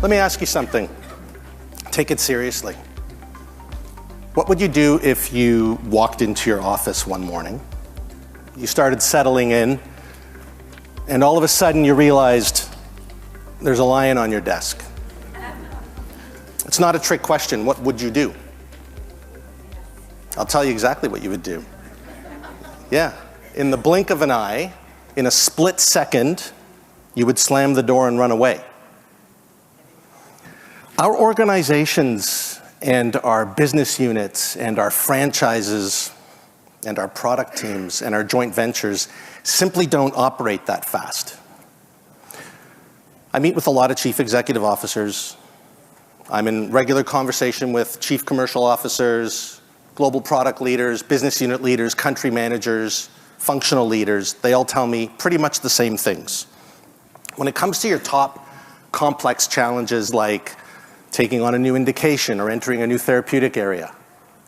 Let me ask you something. Take it seriously. What would you do if you walked into your office one morning, you started settling in, and all of a sudden you realized there's a lion on your desk? It's not a trick question. What would you do? I'll tell you exactly what you would do. Yeah, in the blink of an eye, in a split second, you would slam the door and run away. Our organizations and our business units and our franchises and our product teams and our joint ventures simply don't operate that fast. I meet with a lot of chief executive officers. I'm in regular conversation with chief commercial officers, global product leaders, business unit leaders, country managers, functional leaders. They all tell me pretty much the same things. When it comes to your top complex challenges like taking on a new indication or entering a new therapeutic area,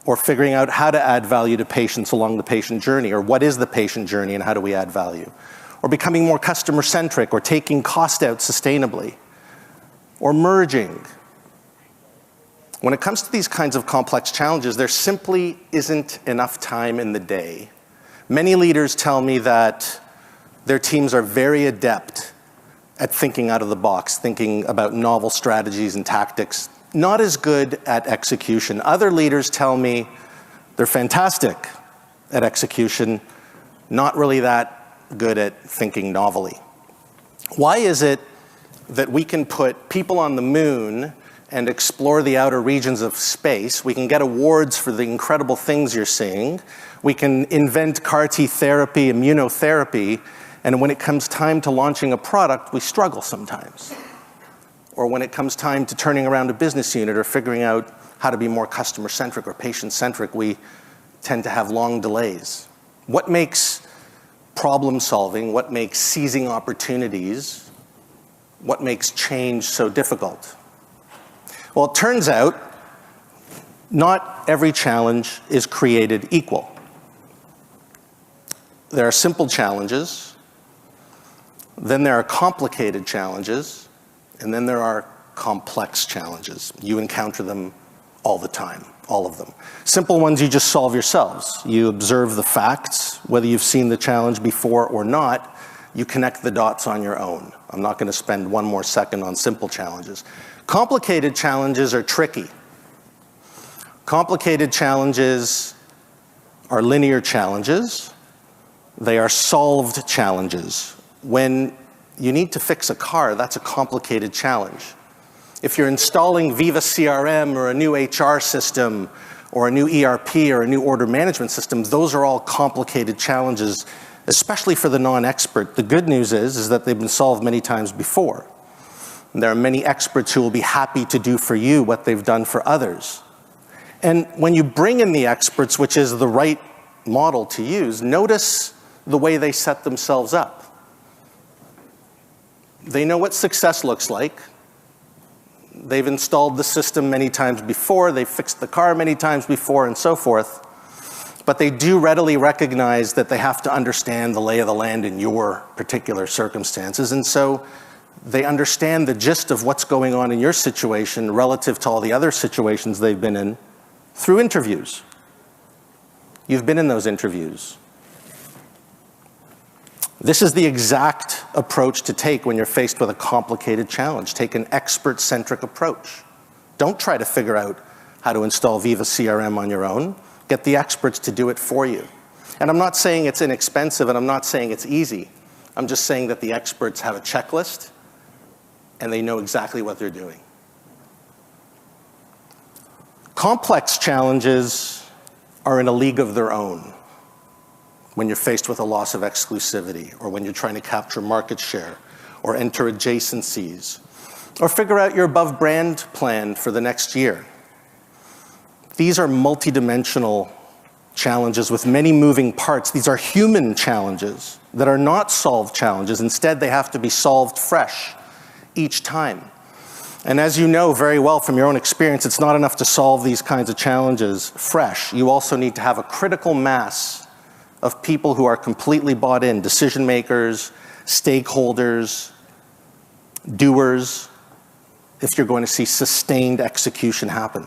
or figuring out how to add value to patients along the patient journey, or what is the patient journey and how do we add value, or becoming more customer-centric, or taking cost out sustainably, or merging. When it comes to these kinds of complex challenges, there simply isn't enough time in the day. Many leaders tell me that their teams are very adept at thinking out of the box, thinking about novel strategies and tactics, not as good at execution. Other leaders tell me they're fantastic at execution, not really that good at thinking novelly. Why is it that we can put people on the moon and explore the outer regions of space? We can get awards for the incredible things you're seeing. We can invent CAR T therapy, immunotherapy, and when it comes time to launching a product, we struggle sometimes. Or when it comes time to turning around a business unit or figuring out how to be more customer-centric or patient-centric, we tend to have long delays. What makes problem solving, what makes seizing opportunities, what makes change so difficult? Well, it turns out not every challenge is created equal. There are simple challenges, then there are complicated challenges, and then there are complex challenges. You encounter them all the time, all of them. Simple ones you just solve yourselves. You observe the facts, whether you've seen the challenge before or not, you connect the dots on your own. I'm not going to spend one more second on simple challenges. Complicated challenges are tricky. Complicated challenges are linear challenges. They are solved challenges. When you need to fix a car, that's a complicated challenge. If you're installing Viva CRM or a new HR system or a new ERP or a new order management system, those are all complicated challenges, especially for the non-expert. The good news is that they've been solved many times before. And there are many experts who will be happy to do for you what they've done for others. And when you bring in the experts, which is the right model to use, notice the way they set themselves up. They know what success looks like. They've installed the system many times before, they've fixed the car many times before, and so forth. But they do readily recognize that they have to understand the lay of the land in your particular circumstances. And so they understand the gist of what's going on in your situation relative to all the other situations they've been in through interviews. You've been in those interviews. This is the exact approach to take when you're faced with a complicated challenge. Take an expert-centric approach. Don't try to figure out how to install Viva CRM on your own. Get the experts to do it for you. And I'm not saying it's inexpensive, and I'm not saying it's easy. I'm just saying that the experts have a checklist, and they know exactly what they're doing. Complex challenges are in a league of their own. When you're faced with a loss of exclusivity, or when you're trying to capture market share, or enter adjacencies, or figure out your above brand plan for the next year. These are multidimensional challenges with many moving parts. These are human challenges that are not solved challenges. Instead, they have to be solved fresh each time. And as you know very well from your own experience, it's not enough to solve these kinds of challenges fresh. You also need to have a critical mass of people who are completely bought in, decision makers, stakeholders, doers, if you're going to see sustained execution happen.